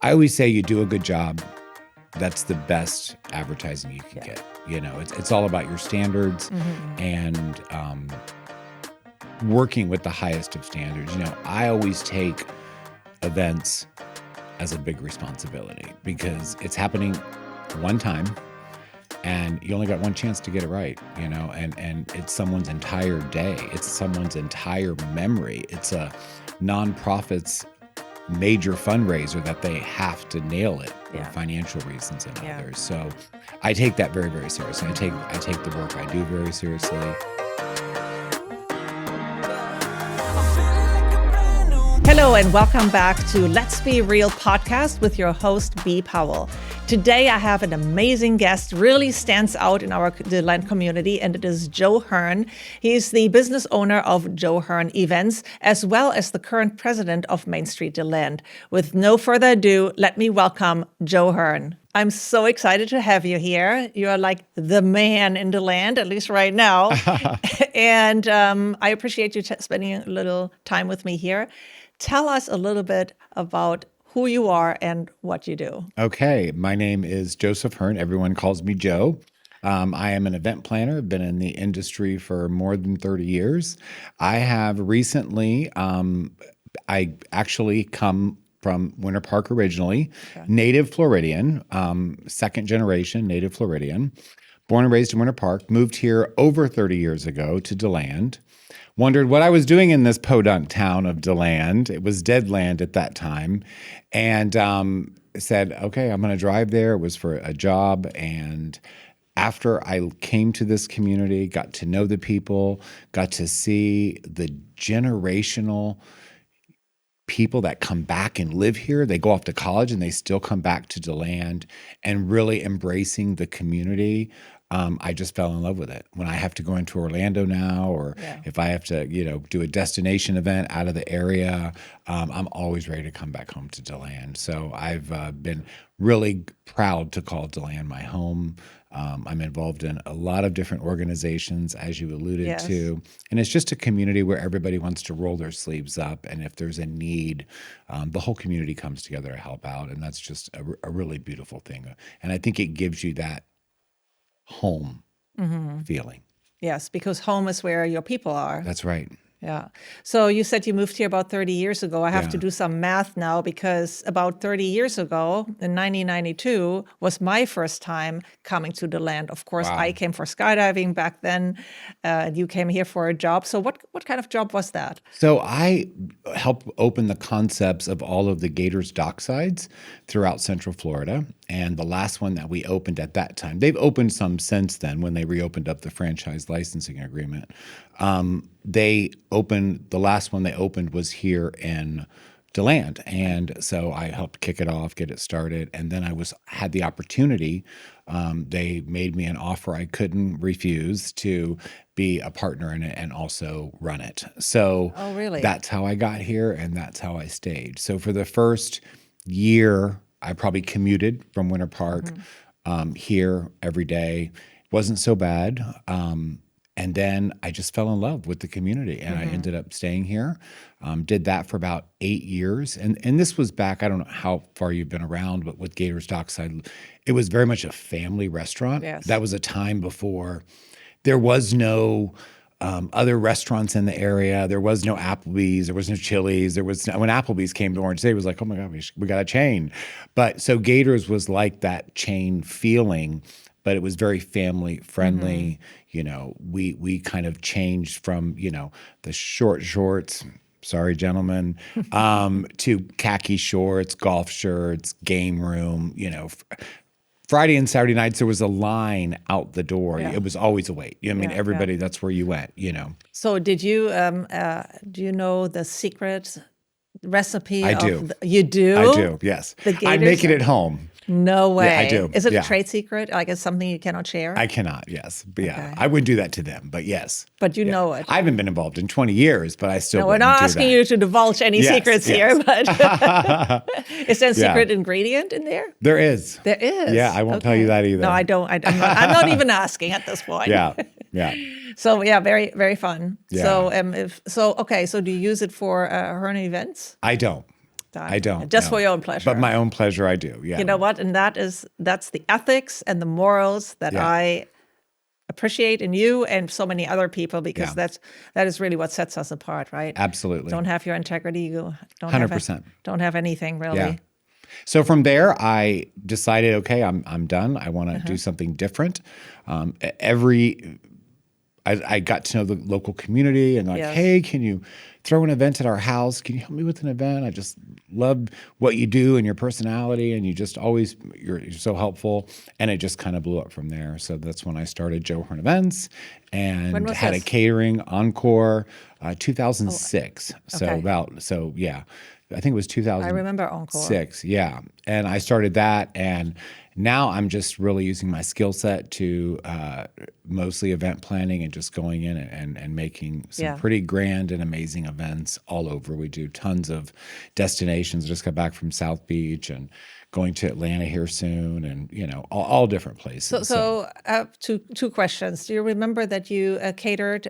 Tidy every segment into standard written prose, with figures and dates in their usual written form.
I always say you do a good job. That's the best advertising you can get. You know, it's all about your standards and working with the highest of standards. You know, I always take events as a big responsibility because it's happening one time and you only got one chance to get it right, you know, and it's someone's entire day. It's someone's entire memory. It's a nonprofit's major fundraiser that they have to nail it for financial reasons and others. So I take that very, very seriously. I take the work I do very seriously. Hello and welcome back to Let's Be Real podcast with your host, 𝗶𝘲 Powell. Today I have an amazing guest, really stands out in our DeLand community, and it is Joe Hearn. He's the business owner of Joe Hearn Events, as well as the current president of MainStreet DeLand. With no further ado, let me welcome Joe Hearn. I'm so excited to have you here. You are like the man in DeLand, at least right now. And I appreciate you spending a little time with me here. Tell us a little bit about who you are and what you do. Okay, my name is Joseph Hearn. Everyone calls me Joe. I am an event planner. I've been in the industry for more than 30 years. I have recently, I actually come from Winter Park originally, native Floridian, second generation native Floridian, born and raised in Winter Park, moved here over 30 years ago to DeLand. Wondered what I was doing in this podunk town of DeLand. It was dead land at that time. And said, okay, I'm going to drive there. It was for a job. And after I came to this community, got to know the people, got to see the generational people that come back and live here. They go off to college and they still come back to DeLand and really embracing the community. I just fell in love with it. When I have to go into Orlando now, or if I have to, do a destination event out of the area, I'm always ready to come back home to DeLand. So I've been really proud to call DeLand my home. I'm involved in a lot of different organizations, as you alluded to. And it's just a community where everybody wants to roll their sleeves up. And if there's a need, the whole community comes together to help out. And that's just a really beautiful thing. And I think it gives you that home feeling. Yes, because home is where your people are. That's right. Yeah. So you said you moved here about 30 years ago. I have to do some math now because about 30 years ago, in 1992, was my first time coming to DeLand. Of course, I came for skydiving back then. You came here for a job. So what kind of job was that? So I helped open the concepts of all of the Gator's Docksides throughout Central Florida. And the last one that we opened at that time, they've opened some since then when they reopened up the franchise licensing agreement. The last one they opened was here in DeLand. And so I helped kick it off, get it started. And then I had the opportunity. They made me an offer I couldn't refuse to be a partner in it and also run it. So that's how I got here and that's how I stayed. So for the first year, I probably commuted from Winter Park here every day. Wasn't so bad. And then I just fell in love with the community and I ended up staying here. Did that for about 8 years. And this was back, I don't know how far you've been around, but with Gator's Dockside, it was very much a family restaurant. Yes. That was a time before there was no other restaurants in the area. There was no Applebee's. There was no Chili's. When Applebee's came to Orange City, it was like, oh my God, we got a chain. But so Gator's was like that chain feeling, but it was very family friendly. We kind of changed from, the short shorts, sorry, gentlemen, to khaki shorts, golf shirts, game room, Friday and Saturday nights, there was a line out the door. Yeah. It was always a wait. Everybody, that's where you went, So did you, do you know the secret recipe? I do. You do? I do, yes. I make it at home. No way. Yeah, I do. Is it a trade secret? Like it's something you cannot share? I cannot, yes. But I wouldn't do that to them, but yes. But you know it. I haven't been involved in 20 years, but I still we're not asking you to divulge any secrets here, but is there a secret ingredient in there? There is. There is? Yeah, I won't tell you that either. No, I don't. I'm not even asking at this point. Yeah. So very, very fun. Yeah. So so do you use it for Hearn events? I don't. done. I don't. Just no. for your own pleasure. But my own pleasure, I do. Yeah. You know what? And that's the ethics and the morals that I appreciate in you and so many other people, because that is really what sets us apart, right? Absolutely. Don't have your integrity, you don't 100%. don't have anything really. Yeah. So from there, I decided, okay, I'm done. I want to do something different. I got to know the local community and like, hey, can you throw an event at our house? Can you help me with an event? I just love what you do and your personality, and you just always, you're so helpful. And it just kind of blew up from there. So that's when I started Joe Hearn Events and had a catering encore, 2006. I think it was 2006. I remember Encore. Yeah. And I started that, and now I'm just really using my skill set to mostly event planning and just going in and making some pretty grand and amazing events all over. We do tons of destinations. Just got back from South Beach and going to Atlanta here soon, and all different places. So two questions. Do you remember that you catered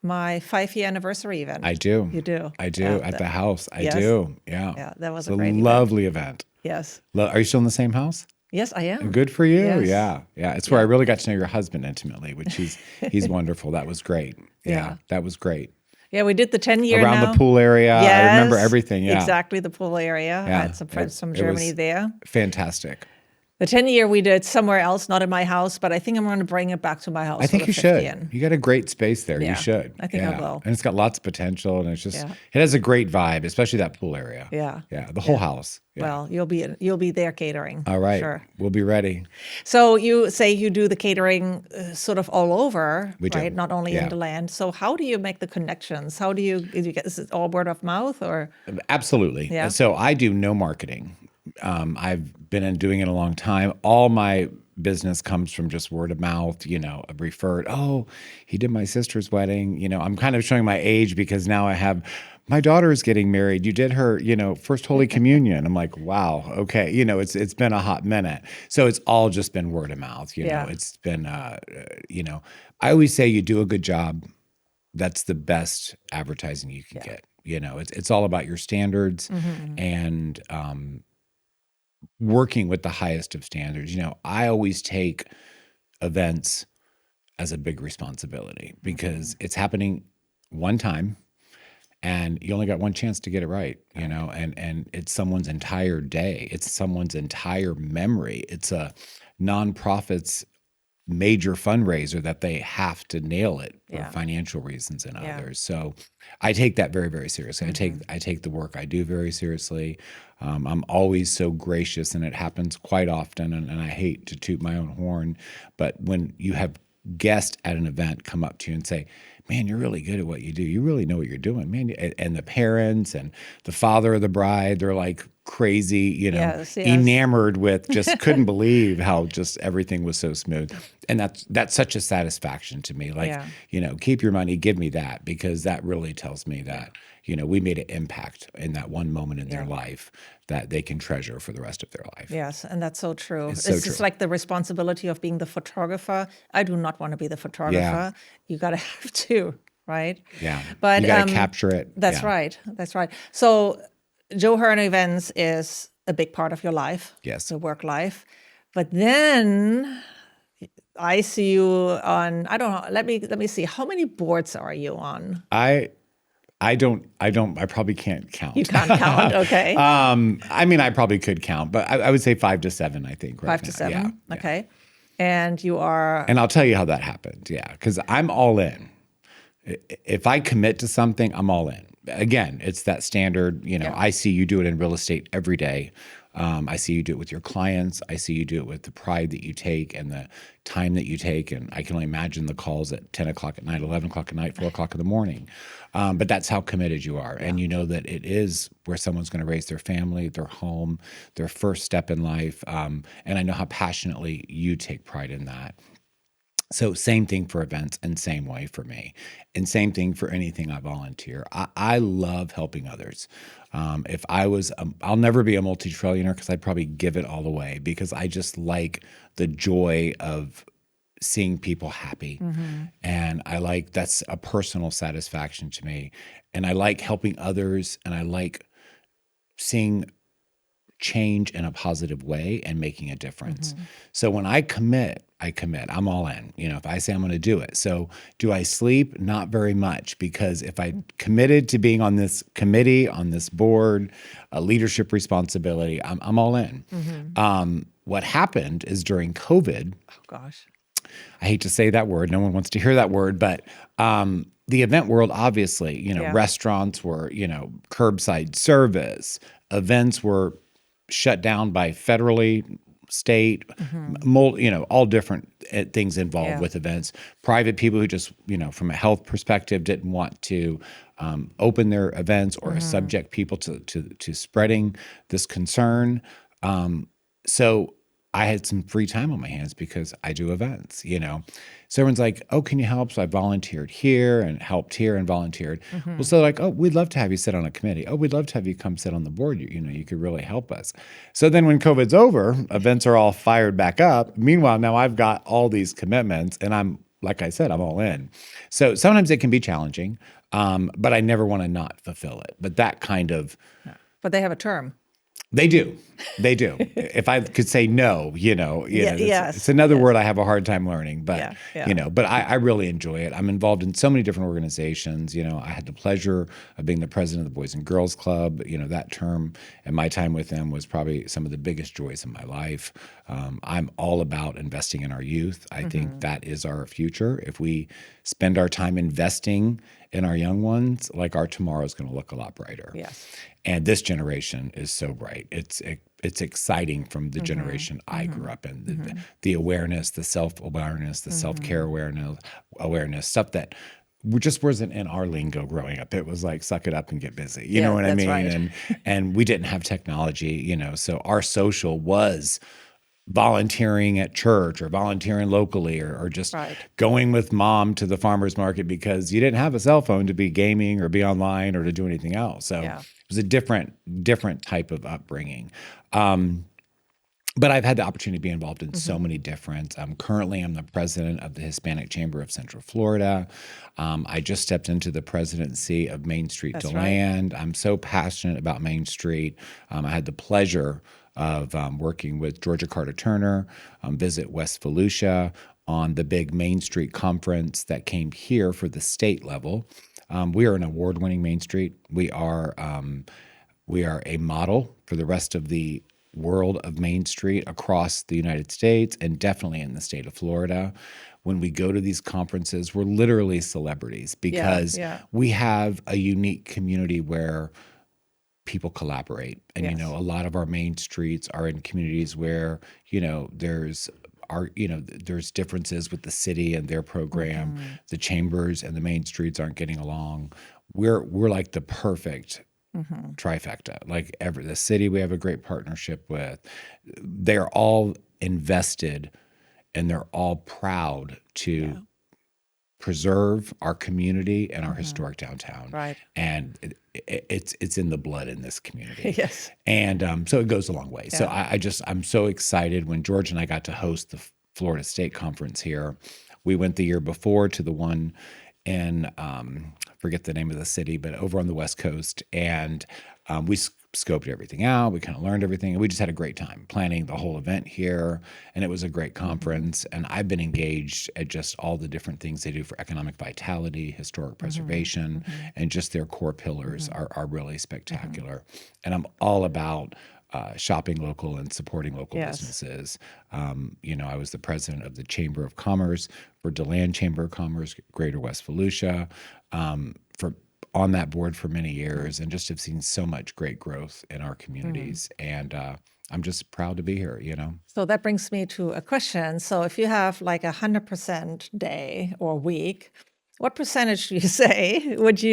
my 5-year anniversary event? I do. You do? I do, at the house. I do. Yeah. Yeah, that was a great lovely event. Yes. Are you still in the same house? Yes, I am. Good for you. Yes. Yeah. Yeah. It's where I really got to know your husband intimately, which he's wonderful. That was great. Yeah. That was great. Yeah, we did the 10-year around now. The pool area. Yes, I remember everything. Yeah. Exactly, the pool area. I had some friends from Germany there. Fantastic. The 10-year we did somewhere else, not in my house, but I think I'm going to bring it back to my house. I think you should. You got a great space there. Yeah, you should. I think I will. And it's got lots of potential, and it's just it has a great vibe, especially that pool area. Yeah. Yeah. The whole house. Yeah. Well, you'll be there catering. All right. Sure. We'll be ready. So you say you do the catering sort of all over, we do. Right? Not only in DeLand. So how do you make the connections? How do you get? Is it all word of mouth or? Absolutely. Yeah. So I do no marketing. I've been doing it a long time. All my business comes from just word of mouth, referred. Oh, he did my sister's wedding. I'm kind of showing my age because now I have my daughter is getting married. You did her, first Holy Communion. I'm like, wow, okay. It's been a hot minute. So it's all just been word of mouth. It's been, I always say you do a good job. That's the best advertising you can get. It's all about your standards and working with the highest of standards. I always take events as a big responsibility because it's happening one time and you only got one chance to get it right, and it's someone's entire day. It's someone's entire memory. It's a nonprofit's major fundraiser that they have to nail it for financial reasons and others. So I take that very, very seriously. I take the work I do very seriously. I'm always so gracious, and it happens quite often, and I hate to toot my own horn, but when you have guests at an event come up to you and say, man, you're really good at what you do. You really know what you're doing, man. And the parents and the father of the bride, they're like crazy, enamored with, just couldn't believe how just everything was so smooth. And that's such a satisfaction to me. Like, keep your money, give me that, because that really tells me that, we made an impact in that one moment in their life that they can treasure for the rest of their life. Yes, and that's so true. It's just like the responsibility of being the photographer. I do not want to be the photographer. Yeah. You got to have to, right? Yeah, but you got to capture it. That's right. That's right. So Joe Hearn Events is a big part of your life. Yes. The work life. But then I see you on, I don't know, let me see. How many boards are you on? I probably can't count. You can't count, okay. I probably could count, but I would say 5 to 7, I think. Right 5 to 7, okay. And you are... And I'll tell you how that happened, because I'm all in. If I commit to something, I'm all in. Again, it's that standard, I see you do it in real estate every day. I see you do it with your clients. I see you do it with the pride that you take and the time that you take. And I can only imagine the calls at 10 o'clock at night, 11 o'clock at night, 4 o'clock in the morning. But that's how committed you are. And you know that it is where someone's going to raise their family, their home, their first step in life. And I know how passionately you take pride in that. So same thing for events and same way for me. And same thing for anything I volunteer. I love helping others. If I was, I'll never be a multi-trillionaire because I'd probably give it all away because I just like the joy of seeing people happy. And I like, that's a personal satisfaction to me. And I like helping others, and I like seeing change in a positive way and making a difference. So when I commit, I'm all in. If I say I'm going to do it. So do I sleep? Not very much, because if I committed to being on this committee, on this board, a leadership responsibility, I'm all in. What happened is during COVID, Oh gosh. I hate to say that word. No one wants to hear that word, but the event world, obviously, restaurants were, curbside service, events were shut down by federally, state, all different things involved with events. Private people who just, from a health perspective, didn't want to open their events or subject people to spreading this concern. So I had some free time on my hands because I do events, So everyone's like, oh, can you help? So I volunteered here and helped here and volunteered. Well, so like, oh, we'd love to have you sit on a committee. Oh, we'd love to have you come sit on the board. You could really help us. So then when COVID's over, events are all fired back up. Meanwhile, now I've got all these commitments and like I said, I'm all in. So sometimes it can be challenging, but I never want to not fulfill it. But that kind of... But they have a term. They do. If I could say no, yes. It's another word I have a hard time learning, but Yeah. but I really enjoy it. I'm involved in so many different organizations. I had the pleasure of being the president of the Boys and Girls Club. That term and my time with them was probably some of the biggest joys in my life. I'm all about investing in our youth. I think that is our future. If we spend our time investing in our young ones, like our tomorrow is going to look a lot brighter. Yes. And this generation is so bright. It's exciting from the generation I grew up in. The awareness, the self-awareness, the self-care awareness, stuff that just wasn't in our lingo growing up. It was like, suck it up and get busy. You know what I mean? Right. And we didn't have technology, so our social was volunteering at church or volunteering locally or just going with mom to the farmer's market because you didn't have a cell phone to be gaming or be online or to do anything else. So it was a different type of upbringing. But I've had the opportunity to be involved in so many different. Currently, I'm the president of the Hispanic Chamber of Central Florida. I just stepped into the presidency of MainStreet DeLand. I'm so passionate about Main Street. I had the pleasure of working with Georgia Carter Turner, visit West Volusia on the big Main Street conference that came here for the state level. We are an award-winning Main Street. We are a model for the rest of the world of Main Street across the United States and definitely in the state of Florida. When we go to these conferences, we're literally celebrities because we have a unique community where people collaborate. And, a lot of our main streets are in communities where, there's differences with the city and their program. The chambers and the main streets aren't getting along. We're like the perfect trifecta. Like the city we have a great partnership with. They're all invested and they're all proud to preserve our community and our historic downtown. Right. And it's in the blood in this community. Yes. And so it goes a long way. So I'm so excited when George and I got to host the Florida State Conference here. We went the year before to the one in, forget the name of the city, but over on the West Coast. And we scoped everything out. We kind of learned everything. And we just had a great time planning the whole event here. And it was a great conference. And I've been engaged at just all the different things they do for economic vitality, historic preservation, and just their core pillars are really spectacular. And I'm all about shopping local and supporting local businesses. I was the president of the Chamber of Commerce for DeLand Chamber of Commerce, Greater West Volusia, on that board for many years, and just have seen so much great growth in our communities. And I'm just proud to be here, So that brings me to a question. So if you have like 100% day or week, what percentage do you say do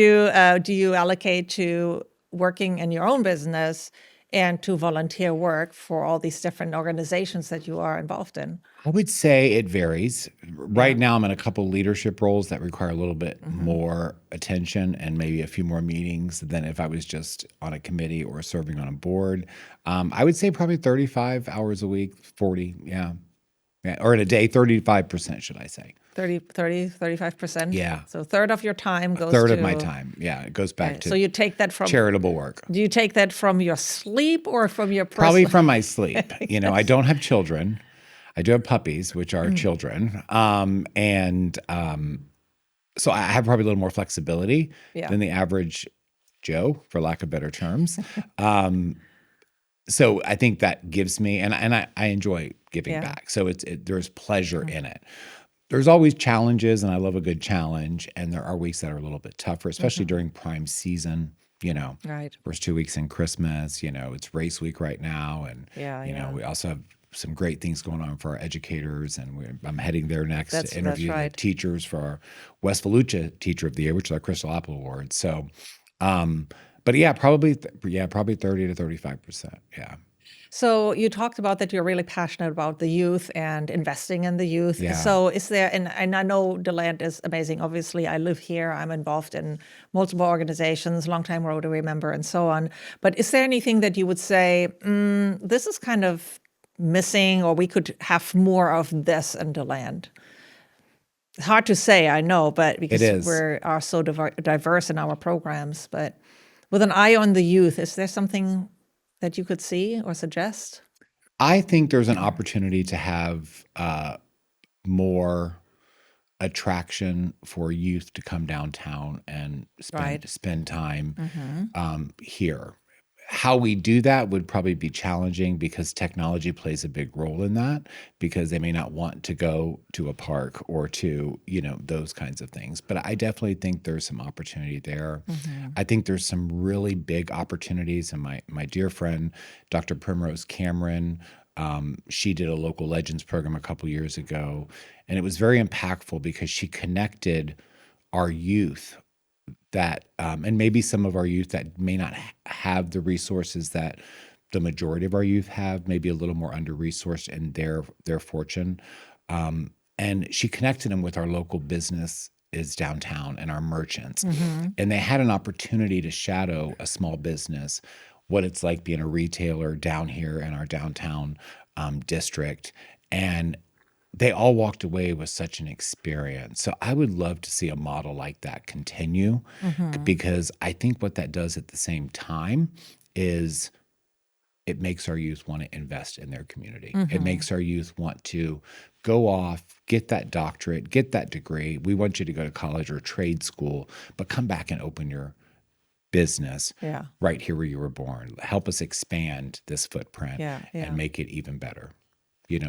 you allocate to working in your own business and to volunteer work for all these different organizations that you are involved in? I would say it varies. Right now, I'm in a couple leadership roles that require a little bit more attention and maybe a few more meetings than if I was just on a committee or serving on a board. I would say probably 35 hours a week, 40, or in a day, 35%, should I say. 35%. Yeah. So a third of your time goes Third to of my time. Yeah. It goes back to So you take that from charitable work. Do you take that from your sleep or from your Probably personal? from my sleep. I don't have children. I do have puppies, which are children. So I have probably a little more flexibility than the average Joe, for lack of better terms. So I think that gives me, and I enjoy giving back. So there's pleasure in it. There's always challenges, and I love a good challenge. And there are weeks that are a little bit tougher, especially during prime season. Right. First 2 weeks in Christmas. It's race week right now, and we also have some great things going on for our educators, and I'm heading there next to interview the teachers for our West Volusia Teacher of the Year, which is our Crystal Apple Award. So, but yeah, probably 30 to 35%. Yeah. So you talked about that you're really passionate about the youth and investing in the youth. Yeah. So is there, and I know DeLand is amazing. Obviously, I live here. I'm involved in multiple organizations, longtime Rotary member and so on. But is there anything that you would say, this is kind of missing, or we could have more of this in DeLand? It's hard to say, I know, but because we are so diverse in our programs. But with an eye on the youth, is there something that you could see or suggest? I think there's an opportunity to have more attraction for youth to come downtown and spend time here. How we do that would probably be challenging because technology plays a big role in that, because they may not want to go to a park or to, those kinds of things. But I definitely think there's some opportunity there. I think there's some really big opportunities. And my dear friend, Dr. Primrose Cameron, she did a local legends program a couple years ago, and it was very impactful because she connected our youth that, and maybe some of our youth that may not have the resources that the majority of our youth have, maybe a little more under-resourced in their fortune. And she connected them with our local business is downtown and our merchants. And they had an opportunity to shadow a small business, what it's like being a retailer down here in our downtown district. And they all walked away with such an experience. So I would love to see a model like that continue, because I think what that does at the same time is it makes our youth want to invest in their community. It makes our youth want to go off, get that doctorate, get that degree. We want you to go to college or trade school, but come back and open your business right here where you were born. Help us expand this footprint and make it even better.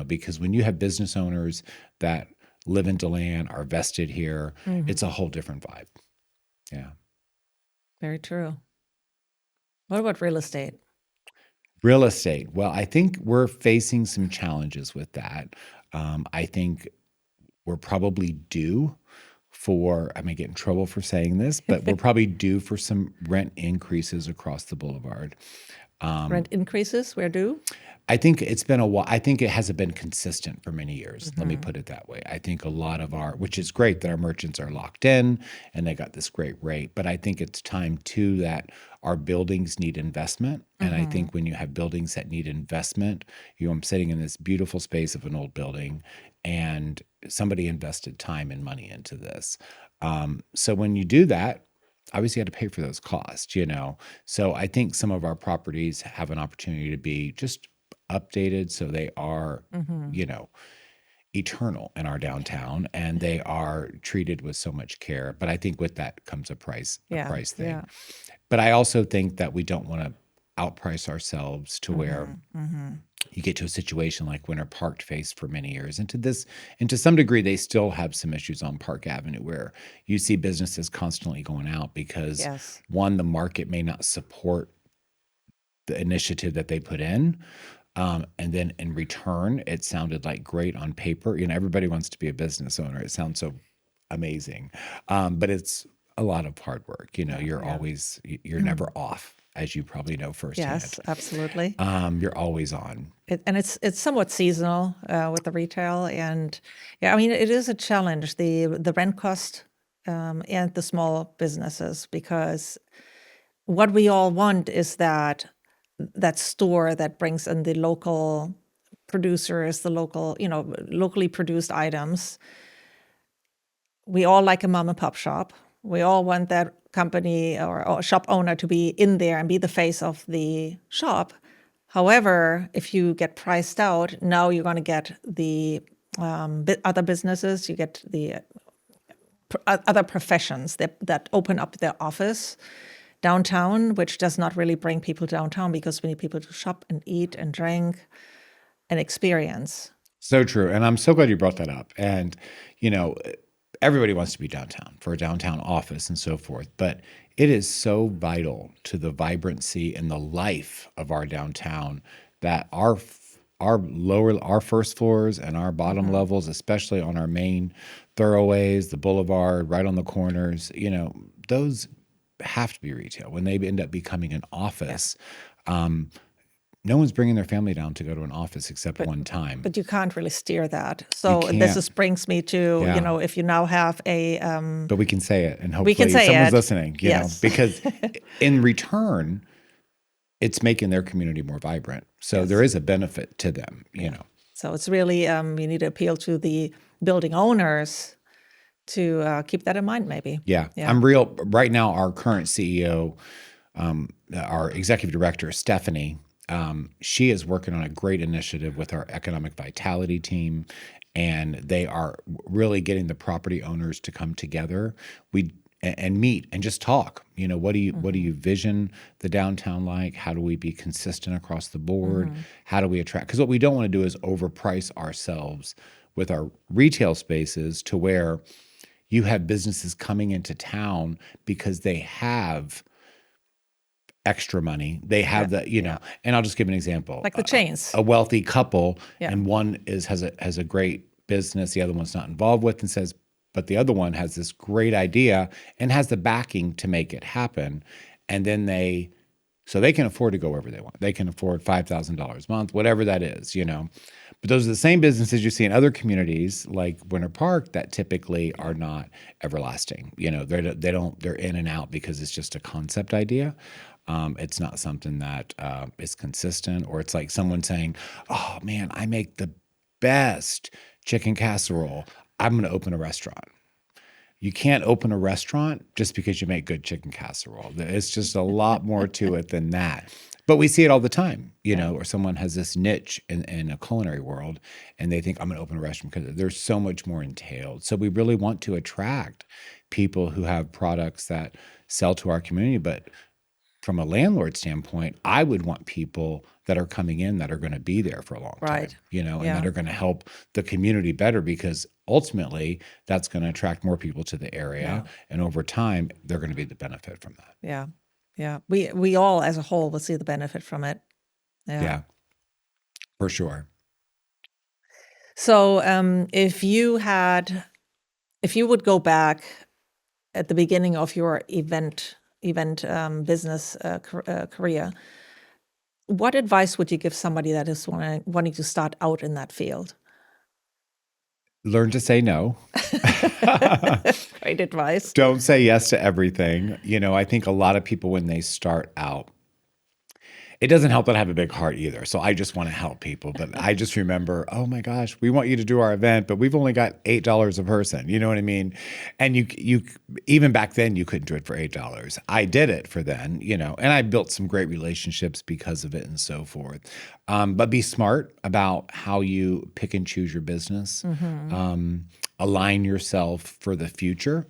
Because when you have business owners that live in DeLand, are vested here, it's a whole different vibe. Yeah. Very true. What about real estate? Real estate. Well, I think we're facing some challenges with that. I think we're probably due for, I may get in trouble for saying this, but we're probably due for some rent increases across the boulevard. Rent increases, where due? I think it's been a while. I think it hasn't been consistent for many years. Let me put it that way. I think a lot of which is great that our merchants are locked in and they got this great rate, but I think it's time too that our buildings need investment. And I think when you have buildings that need investment, I'm sitting in this beautiful space of an old building and somebody invested time and money into this. So when you do that, obviously you had to pay for those costs, So I think some of our properties have an opportunity to be just updated so they are, eternal in our downtown and they are treated with so much care. But I think with that comes a price thing. Yeah. But I also think that we don't want to outprice ourselves to where you get to a situation like Winter Park faced for many years. And to some degree, they still have some issues on Park Avenue where you see businesses constantly going out because one, the market may not support the initiative that they put in. And then in return, it sounded like great on paper. Everybody wants to be a business owner. It sounds so amazing. But it's a lot of hard work. You're never off, as you probably know firsthand. Yes, absolutely. You're always on. And it's somewhat seasonal with the retail. And it is a challenge, the rent cost and the small businesses, because what we all want is that store that brings in the local producers, the local, locally produced items. we all like a mom and pop shop. We all want that company or shop owner to be in there and be the face of the shop. However, if you get priced out, now you're going to get the other businesses, you get the other professions that open up their office downtown, which does not really bring people downtown because we need people to shop and eat and drink and experience. So true. And I'm so glad you brought that up. And, everybody wants to be downtown for a downtown office and so forth. But it is so vital to the vibrancy and the life of our downtown that our first floors and our bottom levels, especially on our main thoroughways, the boulevard, right on the corners, those have to be retail. When they end up becoming an office, no one's bringing their family down to go to an office except one time. But you can't really steer that. So this brings me to, if you now have a... but we can say it, and hopefully someone's listening, yes. Because in return, it's making their community more vibrant. So there is a benefit to them, So it's really, you need to appeal to the building owners to keep that in mind, maybe. Yeah. Right now, our current CEO, our executive director, Stephanie, she is working on a great initiative with our economic vitality team, and they are really getting the property owners to come together and meet and just talk. What do you vision the downtown like? How do we be consistent across the board? How do we attract? Because what we don't want to do is overprice ourselves with our retail spaces to where you have businesses coming into town because they have extra money. They have and I'll just give an example. Like the chains. A wealthy couple, and one has a great business, the other one's not involved with, and says, but the other one has this great idea and has the backing to make it happen. And then they can afford to go wherever they want. They can afford $5,000 a month, whatever that is, But those are the same businesses you see in other communities like Winter Park that typically are not everlasting. They're in and out because it's just a concept idea. It's not something that is consistent, or it's like someone saying, oh man, I make the best chicken casserole. I'm going to open a restaurant. You can't open a restaurant just because you make good chicken casserole. It's just a lot more to it than that. But we see it all the time, or someone has this niche in a culinary world and they think, I'm going to open a restaurant, because there's so much more entailed. So we really want to attract people who have products that sell to our community. But from a landlord standpoint, I would want people that are coming in that are going to be there for a long time, and that are going to help the community better, because ultimately that's going to attract more people to the area. And over time, they're going to be the benefit from that. Yeah. Yeah. We all as a whole will see the benefit from it. Yeah, for sure. So if you would go back at the beginning of your event business career, what advice would you give somebody that is wanting to start out in that field? Learn to say no. Great advice. Don't say yes to everything. I think a lot of people, when they start out, it doesn't help that I have a big heart either. So I just want to help people. But I just remember, oh my gosh, we want you to do our event, but we've only got $8 a person. You know what I mean? And you even back then, you couldn't do it for $8. I did it for then, and I built some great relationships because of it and so forth. But be smart about how you pick and choose your business. Align yourself for the future.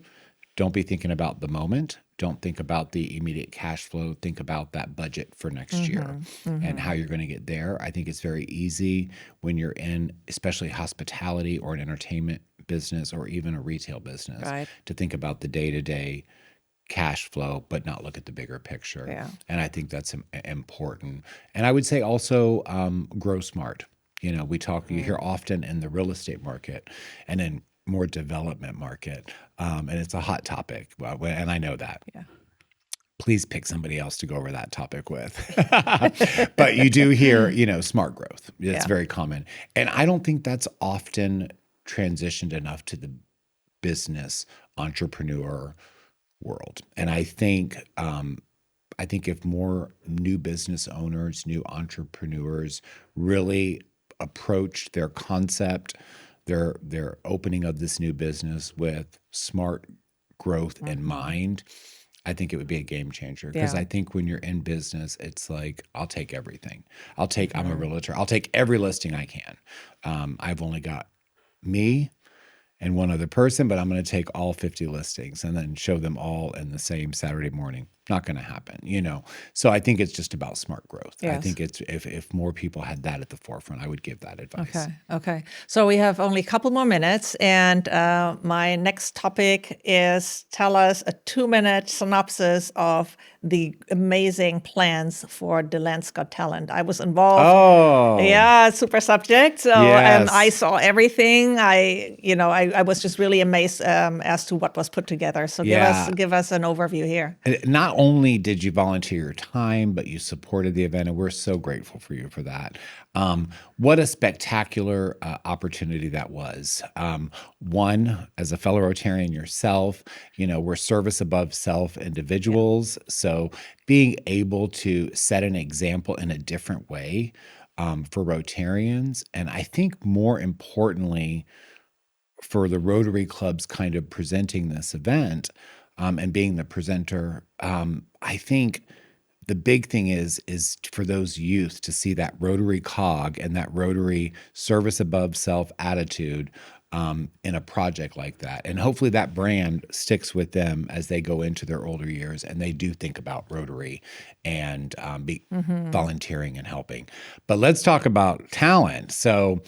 Don't be thinking about the moment. Don't think about the immediate cash flow. Think about that budget for next year and how you're going to get there. I think it's very easy when you're in, especially hospitality or an entertainment business or even a retail business, to think about the day-to-day cash flow, but not look at the bigger picture. Yeah. And I think that's important. And I would say also grow smart. You hear often in the real estate market and in more development market, and it's a hot topic, and I know that. Yeah. Please pick somebody else to go over that topic with. But you do hear, smart growth. It's very common. And I don't think that's often transitioned enough to the business entrepreneur world. And I think if more new business owners, new entrepreneurs really approach their concept their opening of this new business with smart growth in mind, I think it would be a game changer. Because Yeah. I think when you're in business, it's like, I'll take everything. I'm a realtor. I'll take every listing I can. I've only got me and one other person, but I'm going to take all 50 listings and then show them all in the same Saturday morning. Not going to happen, you know? So I think it's just about smart growth. I Yes. think it's if more people had that at the forefront, I would give that advice. Okay. So we have only a couple more minutes, and my next topic is tell us a 2-minute synopsis of the amazing plans for DeLand's Got Talent. I was involved. Oh. Yeah, super subject. So and I Yes. saw everything. I was just really amazed as to what was put together. So Yeah. give us an overview here. Not only did you volunteer your time, but you supported the event, and we're so grateful for you for that. What a spectacular opportunity that was. One, as a fellow Rotarian yourself, you know, we're service above self individuals. So being able to set an example in a different way for Rotarians, and I think more importantly, for the Rotary clubs kind of presenting this event and being the presenter, I think the big thing is for those youth to see that Rotary cog and that Rotary service above self attitude in a project like that. And hopefully that brand sticks with them as they go into their older years and they do think about Rotary and volunteering and helping. But let's talk about talent. So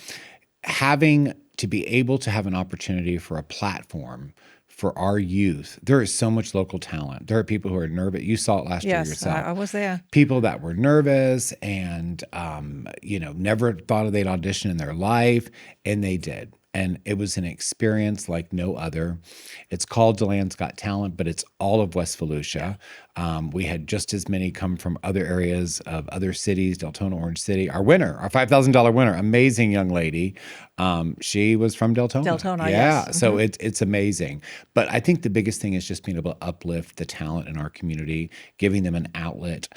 having to be able to have an opportunity for a platform for our youth, there is so much local talent. There are people who are nervous. You saw it last year Yes, yourself. I was there. People that were nervous and, never thought they'd audition in their life, and they did. And it was an experience like no other. It's called DeLand's Got Talent, but it's all of West Volusia. We had just as many come from other areas of other cities, Deltona, Orange City. Our winner, our $5,000 winner, amazing young lady. She was from Deltona. Deltona, yeah. yes. So it's amazing. But I think the biggest thing is just being able to uplift the talent in our community, giving them an outlet.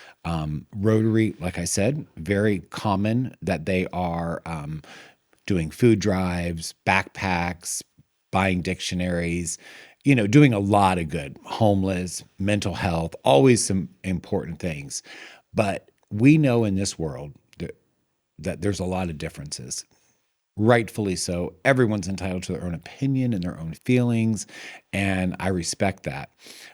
Rotary, like I said, very common that they are doing food drives, backpacks, buying dictionaries, doing a lot of good. Homeless, mental health, always some important things. But we know in this world that there's a lot of differences. Rightfully so. Everyone's entitled to their own opinion and their own feelings, and I respect that.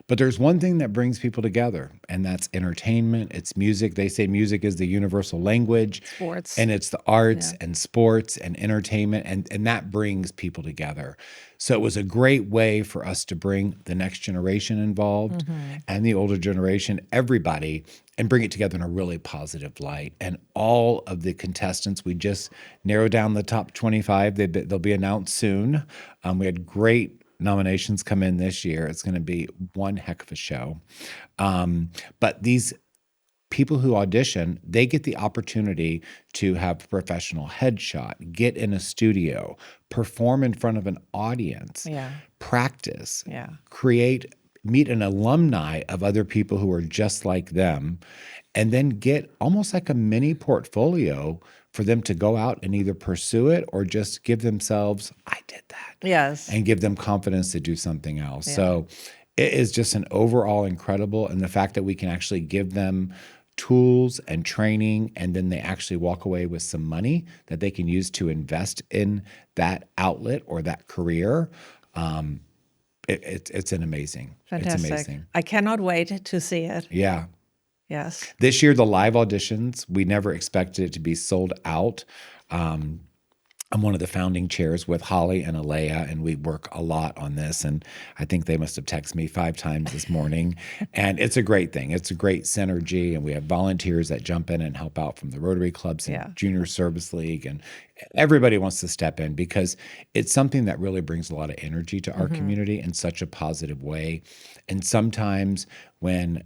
But there's one thing that brings people together, and that's entertainment. It's music. They say music is the universal language. Sports. And it's the arts and sports and entertainment, and that brings people together. So it was a great way for us to bring the next generation involved and the older generation, everybody, and bring it together in a really positive light. And all of the contestants, we just narrowed down the top 25. They'll be announced soon. We had great nominations come in this year. It's going to be one heck of a show. But these people who audition, they get the opportunity to have a professional headshot, get in a studio, perform in front of an audience, practice, meet an alumni of other people who are just like them, and then get almost like a mini portfolio for them to go out and either pursue it or just give themselves, I did that. Yes. And give them confidence to do something else. So it is just an overall incredible. And the fact that we can actually give them tools and training, and then they actually walk away with some money that they can use to invest in that outlet or that career. It's an amazing. Fantastic. It's amazing. I cannot wait to see it. Yeah. Yes. This year, the live auditions, we never expected it to be sold out. I'm one of the founding chairs with Holly and Alea, and we work a lot on this. And I think they must have texted me 5 times this morning. And it's a great thing. It's a great synergy. And we have volunteers that jump in and help out from the Rotary clubs and Junior Service League. And everybody wants to step in because it's something that really brings a lot of energy to our community in such a positive way. And sometimes when,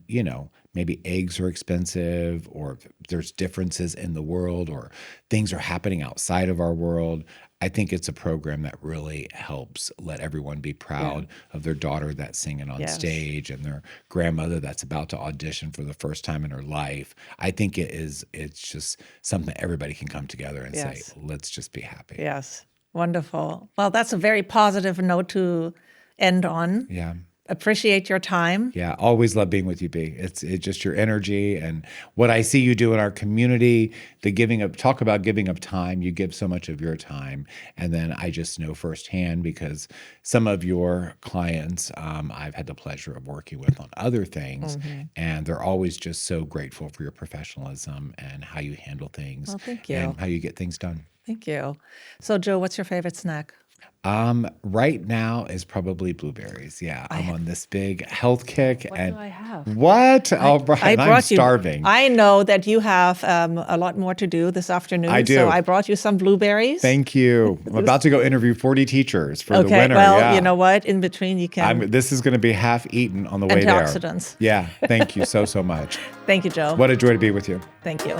maybe eggs are expensive or there's differences in the world or things are happening outside of our world, I think it's a program that really helps let everyone be proud of their daughter that's singing on stage and their grandmother that's about to audition for the first time in her life. I think it's just something that everybody can come together and say, let's just be happy. Yes. Wonderful. Well, that's a very positive note to end on. Yeah. Appreciate your time. Yeah, always love being with you, B. It's just your energy and what I see you do in our community, the giving up, talk about giving up time. You give so much of your time. And then I just know firsthand because some of your clients I've had the pleasure of working with on other things. And they're always just so grateful for your professionalism and how you handle things. Well, thank you. And how you get things done. Thank you. So, Joe, what's your favorite snack? Right now is probably blueberries. Yeah, I'm on this big health kick. What and do I have? What? Oh, Brian, I'm starving. I know that you have a lot more to do this afternoon. I do. So I brought you some blueberries. Thank you. I'm about to go interview 40 teachers for the Okay, winner. well, Yeah. you know what? In between, you can This is going to be half eaten on the way there. antioxidants. Yeah. Thank you so much. Thank you, Joe. What a joy to be with you. Thank you.